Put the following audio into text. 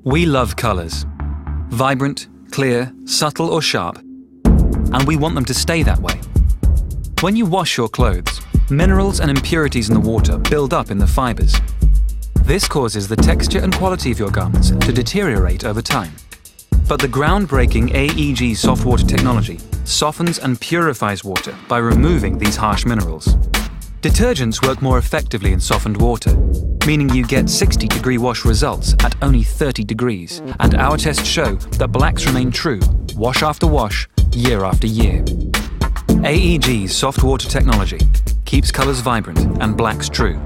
We love colours. Vibrant, clear, subtle or sharp. And we want them to stay that way. When you wash your clothes, minerals and impurities in the water build up in the fibres. This causes the texture and quality of your garments to deteriorate over time. But the groundbreaking AEG soft water technology softens and purifies water by removing these harsh minerals. Detergents work more effectively in softened water, meaning you get 60-degree wash results at only 30 degrees. And our tests show that blacks remain true, wash after wash, year after year. AEG's soft water technology keeps colours vibrant and blacks true.